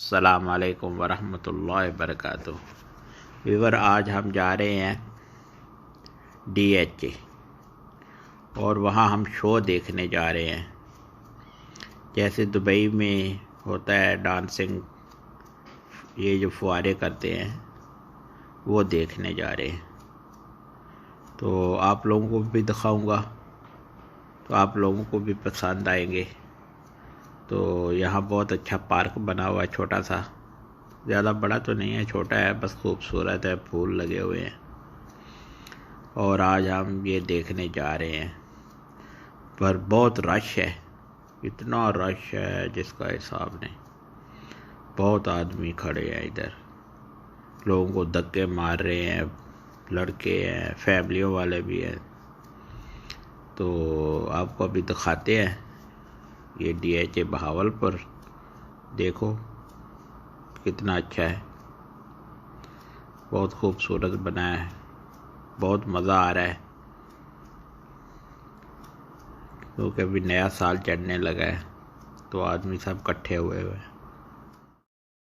अस्सलाम वालेकुम वरहमतुल्लाहि वबरकातुहू। व्यूअर, आज हम जा रहे हैं DHA और वहाँ हम शो देखने जा रहे हैं। जैसे दुबई में होता है डांसिंग, ये जो फुहारे करते हैं वो देखने जा रहे हैं। तो आप लोगों को भी दिखाऊंगा, तो आप लोगों को भी पसंद आएंगे। तो यहाँ बहुत अच्छा पार्क बना हुआ है, छोटा सा, ज़्यादा बड़ा तो नहीं है, छोटा है, बस खूबसूरत है, फूल लगे हुए हैं। और आज हम ये देखने जा रहे हैं, पर बहुत रश है, इतना रश है जिसका हिसाब नहीं। बहुत आदमी खड़े हैं इधर, लोगों को धक्के मार रहे हैं, लड़के हैं, फैमिलियों वाले भी हैं। तो आपको अभी दिखाते हैं ये DHA बहावलपुर। देखो कितना अच्छा है, बहुत खूबसूरत बना है, बहुत मज़ा आ रहा है क्योंकि अभी नया साल चढ़ने लगा है, तो आदमी सब इकट्ठे हुए हैं।